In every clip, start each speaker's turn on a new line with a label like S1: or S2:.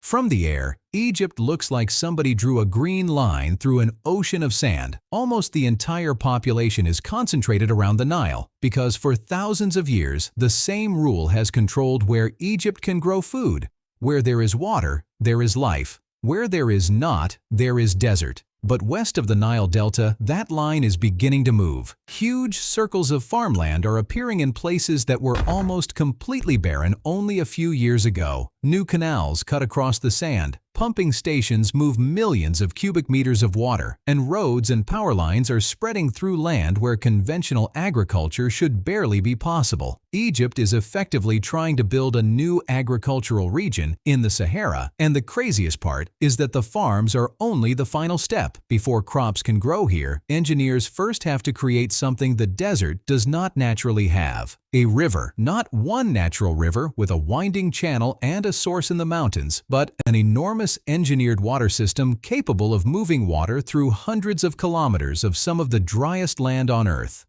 S1: From the air, Egypt looks like somebody drew a green line through an ocean of sand. Almost the entire population is concentrated around the Nile because for thousands of years, the same rule has controlled where Egypt can grow food. Where there is water, there is life. Where there is not, there is desert. But west of the Nile Delta, that line is beginning to move. Huge circles of farmland are appearing in places that were almost completely barren only a few years ago. New canals cut across the sand. Pumping stations move millions of cubic meters of water, and roads and power lines are spreading through land where conventional agriculture should barely be possible. Egypt is effectively trying to build a new agricultural region in the Sahara, and the craziest part is that the farms are only the final step. Before crops can grow here, engineers first have to create something the desert does not naturally have. A river, not one natural river with a winding channel and a source in the mountains, but an enormous engineered water system capable of moving water through hundreds of kilometers of some of the driest land on Earth.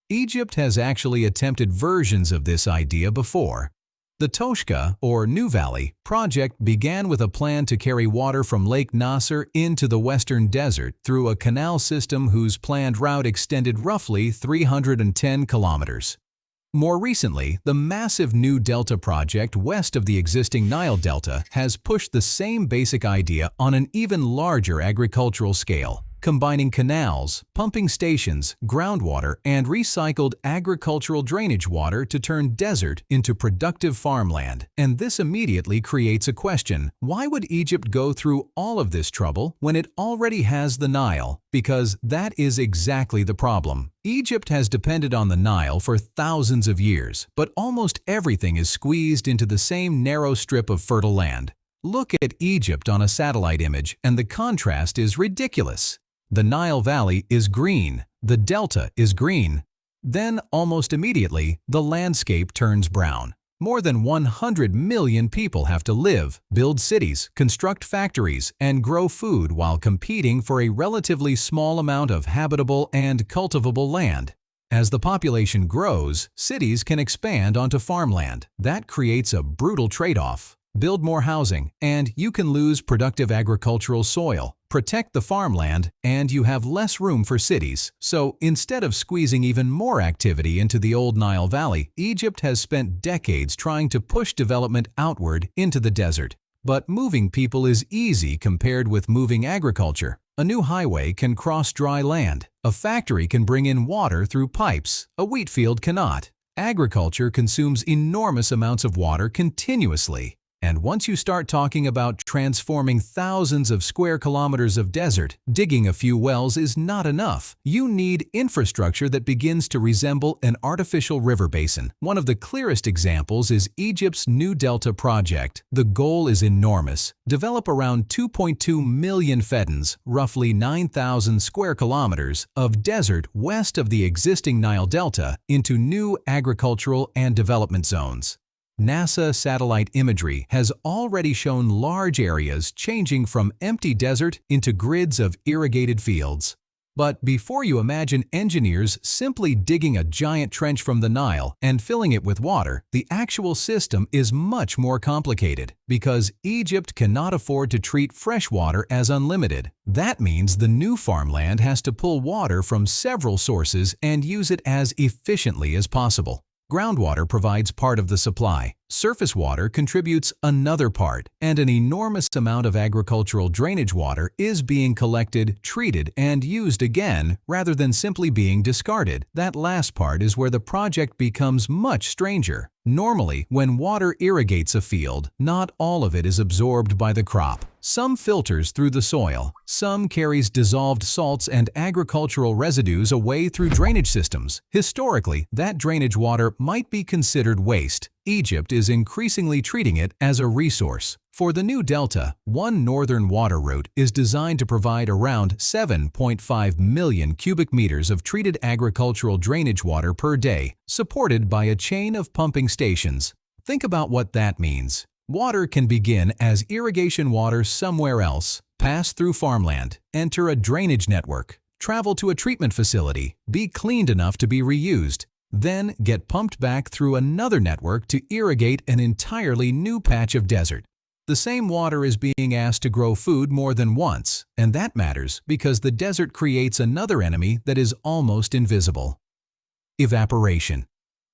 S1: Egypt has actually attempted versions of this idea before. The Toshka, or New Valley, project began with a plan to carry water from Lake Nasser into the western desert through a canal system whose planned route extended roughly 310 kilometers. More recently, the massive New Delta project west of the existing Nile Delta has pushed the same basic idea on an even larger agricultural scale, combining canals, pumping stations, groundwater, and recycled agricultural drainage water to turn desert into productive farmland. And this immediately creates a question: why would Egypt go through all of this trouble when it already has the Nile? Because that is exactly the problem. Egypt has depended on the Nile for thousands of years, but almost everything is squeezed into the same narrow strip of fertile land. Look at Egypt on a satellite image, and the contrast is ridiculous. The Nile Valley is green, the Delta is green. Then, almost immediately, the landscape turns brown. More than 100 million people have to live, build cities, construct factories, and grow food while competing for a relatively small amount of habitable and cultivable land. As the population grows, cities can expand onto farmland. That creates a brutal trade-off. Build more housing, and you can lose productive agricultural soil. Protect the farmland, and you have less room for cities. So instead of squeezing even more activity into the old Nile Valley, Egypt has spent decades trying to push development outward into the desert. But moving people is easy compared with moving agriculture. A new highway can cross dry land. A factory can bring in water through pipes. A wheat field cannot. Agriculture consumes enormous amounts of water continuously. And once you start talking about transforming thousands of square kilometers of desert, digging a few wells is not enough. You need infrastructure that begins to resemble an artificial river basin. One of the clearest examples is Egypt's New Delta project. The goal is enormous. Develop around 2.2 million feddans, roughly 9,000 square kilometers, of desert west of the existing Nile Delta into new agricultural and development zones. NASA satellite imagery has already shown large areas changing from empty desert into grids of irrigated fields. But before you imagine engineers simply digging a giant trench from the Nile and filling it with water, the actual system is much more complicated because Egypt cannot afford to treat fresh water as unlimited. That means the new farmland has to pull water from several sources and use it as efficiently as possible. Groundwater provides part of the supply, surface water contributes another part, and an enormous amount of agricultural drainage water is being collected, treated, and used again rather than simply being discarded. That last part is where the project becomes much stranger. Normally, when water irrigates a field, not all of it is absorbed by the crop. Some filters through the soil, some carries dissolved salts and agricultural residues away through drainage systems. Historically, that drainage water might be considered waste. Egypt is increasingly treating it as a resource. For the New Delta, one northern water route is designed to provide around 7.5 million cubic meters of treated agricultural drainage water per day, supported by a chain of pumping stations. Think about what that means. Water can begin as irrigation water somewhere else, pass through farmland, enter a drainage network, travel to a treatment facility, be cleaned enough to be reused, then get pumped back through another network to irrigate an entirely new patch of desert. The same water is being asked to grow food more than once, and that matters because the desert creates another enemy that is almost invisible: evaporation.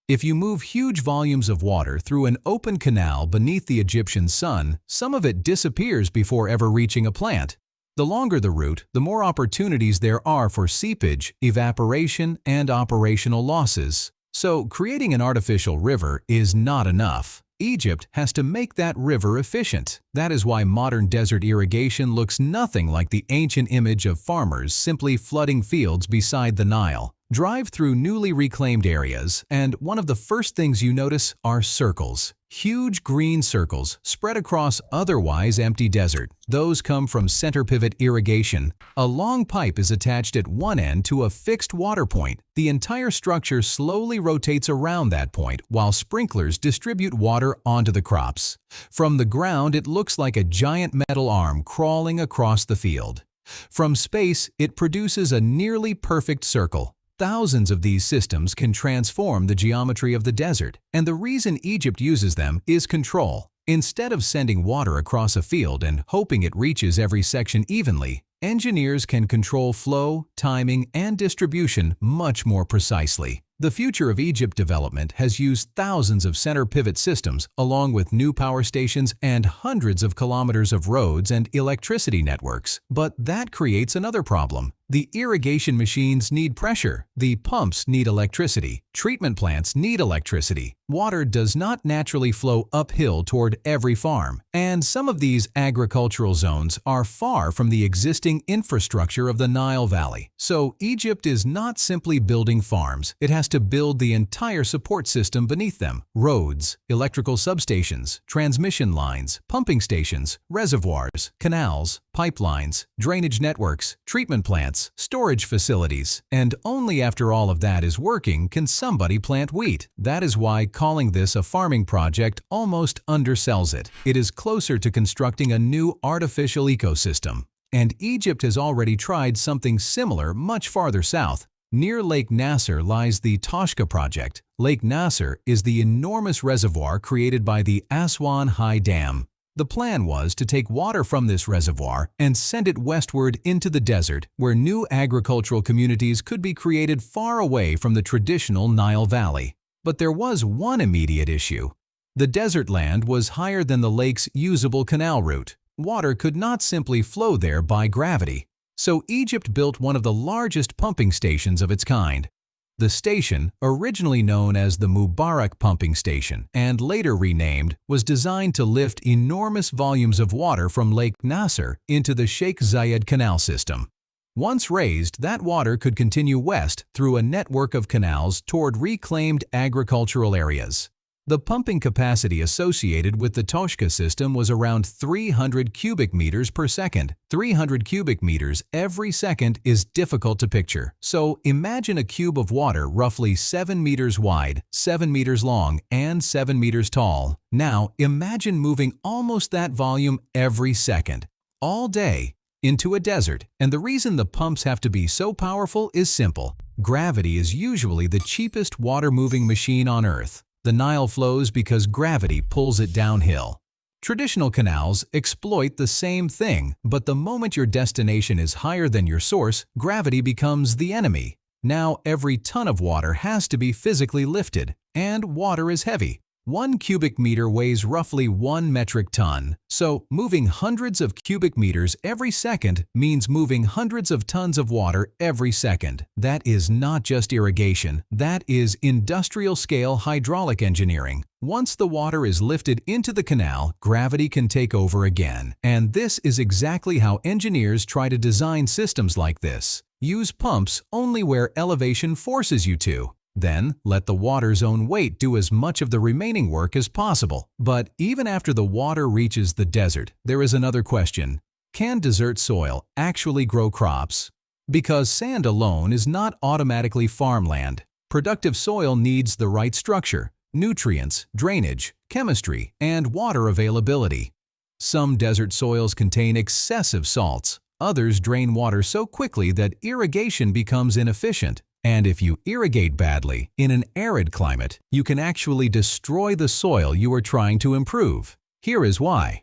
S1: If you move huge volumes of water through an open canal beneath the Egyptian sun, some of it disappears before ever reaching a plant. The longer the route, the more opportunities there are for seepage, evaporation, and operational losses. So, creating an artificial river is not enough. Egypt has to make that river efficient. That is why modern desert irrigation looks nothing like the ancient image of farmers simply flooding fields beside the Nile. Drive through newly reclaimed areas, and one of the first things you notice are circles. Huge green circles spread across otherwise empty desert. Those come from center pivot irrigation. A long pipe is attached at one end to a fixed water point. The entire structure slowly rotates around that point while sprinklers distribute water onto the crops. From the ground, it looks like a giant metal arm crawling across the field. From space, it produces a nearly perfect circle. Thousands of these systems can transform the geometry of the desert, and the reason Egypt uses them is control. Instead of sending water across a field and hoping it reaches every section evenly, engineers can control flow, timing, and distribution much more precisely. The future of Egypt development has used thousands of center pivot systems along with new power stations and hundreds of kilometers of roads and electricity networks. But that creates another problem. The irrigation machines need pressure. The pumps need electricity. Treatment plants need electricity. Water does not naturally flow uphill toward every farm. And some of these agricultural zones are far from the existing infrastructure of the Nile Valley. So Egypt is not simply building farms. It has to build the entire support system beneath them: roads, electrical substations, transmission lines, pumping stations, reservoirs, canals, pipelines, drainage networks, treatment plants, storage facilities. And only after all of that is working can somebody plant wheat. That is why calling this a farming project almost undersells it. It is closer to constructing a new artificial ecosystem. And Egypt has already tried something similar much farther south. Near Lake Nasser lies the Toshka project. Lake Nasser is the enormous reservoir created by the Aswan High Dam. The plan was to take water from this reservoir and send it westward into the desert, where new agricultural communities could be created far away from the traditional Nile Valley. But there was one immediate issue. The desert land was higher than the lake's usable canal route. Water could not simply flow there by gravity. So Egypt built one of the largest pumping stations of its kind. The station, originally known as the Mubarak Pumping Station and later renamed, was designed to lift enormous volumes of water from Lake Nasser into the Sheikh Zayed Canal system. Once raised, that water could continue west through a network of canals toward reclaimed agricultural areas. The pumping capacity associated with the Toshka system was around 300 cubic meters per second. 300 cubic meters every second is difficult to picture. So imagine a cube of water roughly 7 meters wide, 7 meters long, and 7 meters tall. Now imagine moving almost that volume every second, all day, into a desert. And the reason the pumps have to be so powerful is simple. Gravity is usually the cheapest water-moving machine on Earth. The Nile flows because gravity pulls it downhill. Traditional canals exploit the same thing, but the moment your destination is higher than your source, gravity becomes the enemy. Now every ton of water has to be physically lifted, and water is heavy. 1 cubic meter weighs roughly 1 metric ton. So moving hundreds of cubic meters every second means moving hundreds of tons of water every second. That is not just irrigation, that is industrial-scale hydraulic engineering. Once the water is lifted into the canal, gravity can take over again. And this is exactly how engineers try to design systems like this. Use pumps only where elevation forces you to. Then, let the water's own weight do as much of the remaining work as possible. But even after the water reaches the desert, there is another question. Can desert soil actually grow crops? Because sand alone is not automatically farmland. Productive soil needs the right structure, nutrients, drainage, chemistry, and water availability. Some desert soils contain excessive salts. Others drain water so quickly that irrigation becomes inefficient. And if you irrigate badly in an arid climate, you can actually destroy the soil you are trying to improve. Here is why.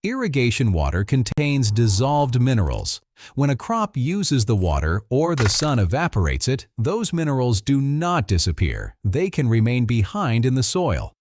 S1: Irrigation water contains dissolved minerals. When a crop uses the water or the sun evaporates it, those minerals do not disappear. They can remain behind in the soil.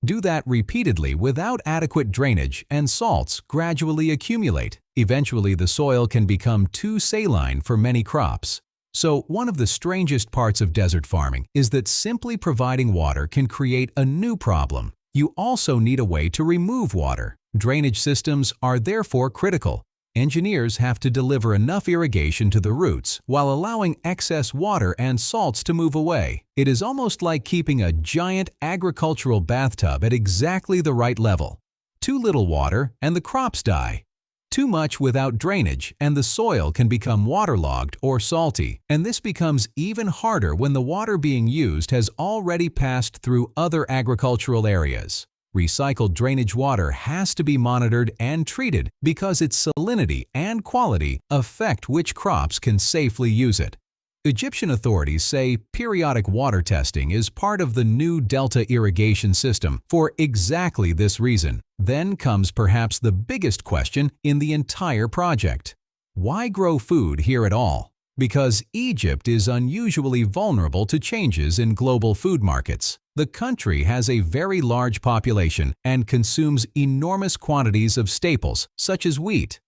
S1: Do that repeatedly without adequate drainage, and salts gradually accumulate. Eventually, the soil can become too saline for many crops. So, one of the strangest parts of desert farming is that simply providing water can create a new problem. You also need a way to remove water. Drainage systems are therefore critical. Engineers have to deliver enough irrigation to the roots while allowing excess water and salts to move away. It is almost like keeping a giant agricultural bathtub at exactly the right level. Too little water and the crops die. Too much without drainage and the soil can become waterlogged or salty, and this becomes even harder when the water being used has already passed through other agricultural areas. Recycled drainage water has to be monitored and treated because its salinity and quality affect which crops can safely use it. Egyptian authorities say periodic water testing is part of the new Delta irrigation system for exactly this reason. Then comes perhaps the biggest question in the entire project. Why grow food here at all? Because Egypt is unusually vulnerable to changes in global food markets. The country has a very large population and consumes enormous quantities of staples, such as wheat.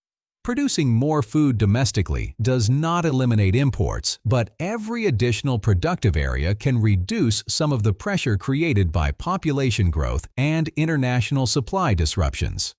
S1: Producing more food domestically does not eliminate imports, but every additional productive area can reduce some of the pressure created by population growth and international supply disruptions.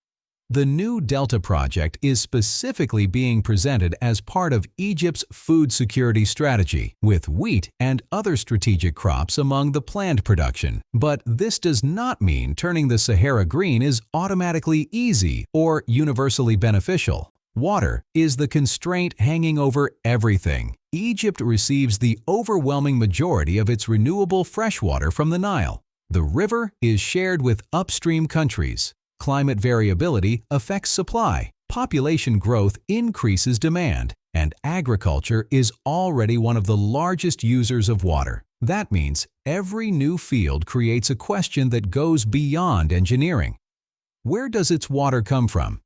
S1: The new Delta project is specifically being presented as part of Egypt's food security strategy, with wheat and other strategic crops among the planned production. But this does not mean turning the Sahara green is automatically easy or universally beneficial. Water is the constraint hanging over everything. Egypt receives the overwhelming majority of its renewable freshwater from the Nile. The river is shared with upstream countries. Climate variability affects supply, population growth increases demand, and agriculture is already one of the largest users of water. That means every new field creates a question that goes beyond engineering. Where does its water come from?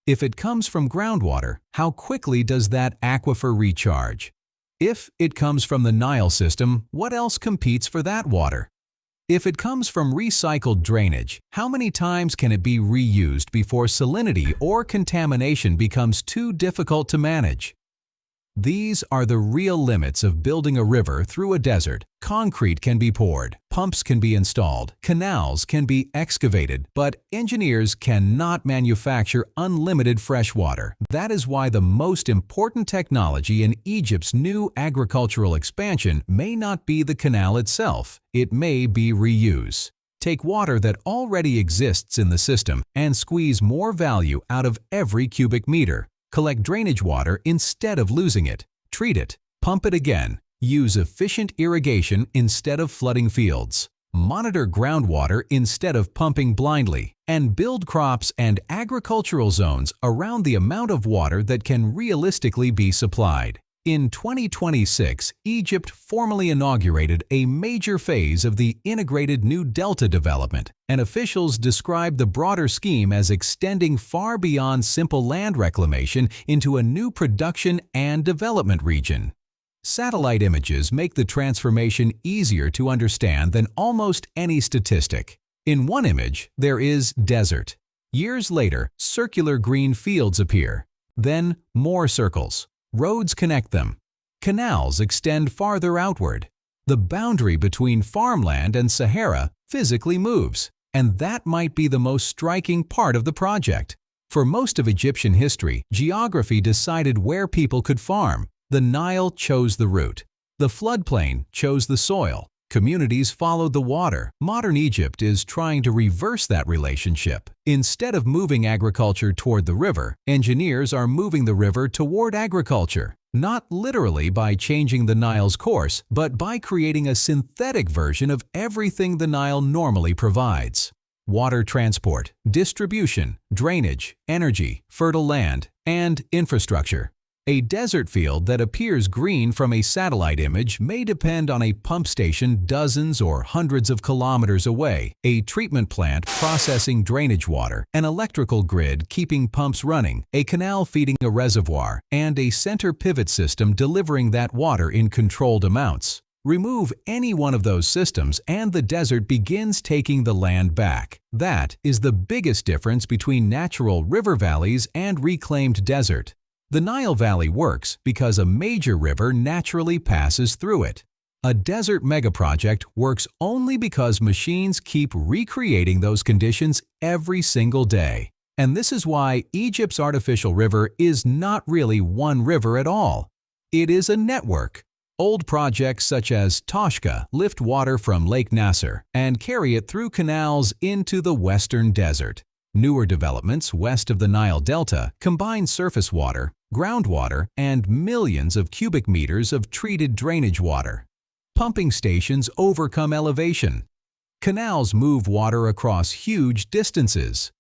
S1: If it comes from groundwater, how quickly does that aquifer recharge? If it comes from the Nile system, what else competes for that water? If it comes from recycled drainage, how many times can it be reused before salinity or contamination becomes too difficult to manage? These are the real limits of building a river through a desert. Concrete can be poured, pumps can be installed, canals can be excavated, but engineers cannot manufacture unlimited fresh water. That is why the most important technology in Egypt's new agricultural expansion may not be the canal itself. It may be reuse. Take water that already exists in the system and squeeze more value out of every cubic meter. Collect drainage water instead of losing it. Treat it. Pump it again. Use efficient irrigation instead of flooding fields. Monitor groundwater instead of pumping blindly. And build crops and agricultural zones around the amount of water that can realistically be supplied. In 2026, Egypt formally inaugurated a major phase of the integrated New Delta development, and officials described the broader scheme as extending far beyond simple land reclamation into a new production and development region. Satellite images make the transformation easier to understand than almost any statistic. In one image, there is desert. Years later, circular green fields appear. Then, more circles. Roads connect them. Canals extend farther outward. The boundary between farmland and Sahara physically moves, and that might be the most striking part of the project. For most of Egyptian history, geography decided where people could farm. The Nile chose the route. The floodplain chose the soil. Communities followed the water. Modern Egypt is trying to reverse that relationship. Instead of moving agriculture toward the river, engineers are moving the river toward agriculture. Not literally by changing the Nile's course, but by creating a synthetic version of everything the Nile normally provides. Water transport, distribution, drainage, energy, fertile land, and infrastructure. A desert field that appears green from a satellite image may depend on a pump station dozens or hundreds of kilometers away, a treatment plant processing drainage water, an electrical grid keeping pumps running, a canal feeding a reservoir, and a center pivot system delivering that water in controlled amounts. Remove any one of those systems and the desert begins taking the land back. That is the biggest difference between natural river valleys and reclaimed desert. The Nile Valley works because a major river naturally passes through it. A desert megaproject works only because machines keep recreating those conditions every single day. And this is why Egypt's artificial river is not really one river at all. It is a network. Old projects such as Toshka lift water from Lake Nasser and carry it through canals into the western desert. Newer developments west of the Nile Delta combine surface water, groundwater, and millions of cubic meters of treated drainage water. Pumping stations overcome elevation. Canals move water across huge distances.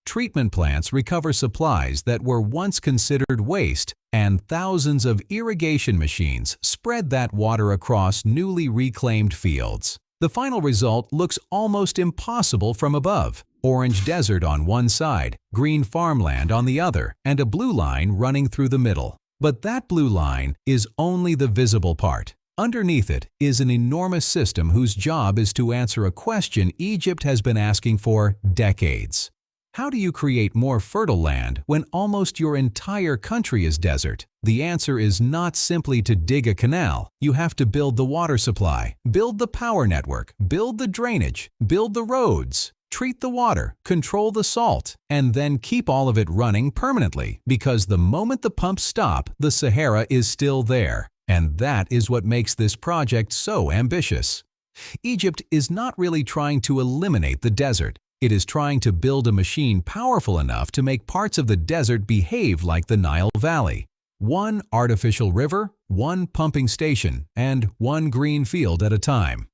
S1: Treatment plants recover supplies that were once considered waste, and thousands of irrigation machines spread that water across newly reclaimed fields. The final result looks almost impossible from above. Orange desert on one side, green farmland on the other, and a blue line running through the middle. But that blue line is only the visible part. Underneath it is an enormous system whose job is to answer a question Egypt has been asking for decades. How do you create more fertile land when almost your entire country is desert? The answer is not simply to dig a canal. You have to build the water supply, build the power network, build the drainage, build the roads, treat the water, control the salt, and then keep all of it running permanently, because the moment the pumps stop, the Sahara is still there. And that is what makes this project so ambitious. Egypt is not really trying to eliminate the desert. It is trying to build a machine powerful enough to make parts of the desert behave like the Nile Valley. One artificial river, one pumping station, and one green field at a time.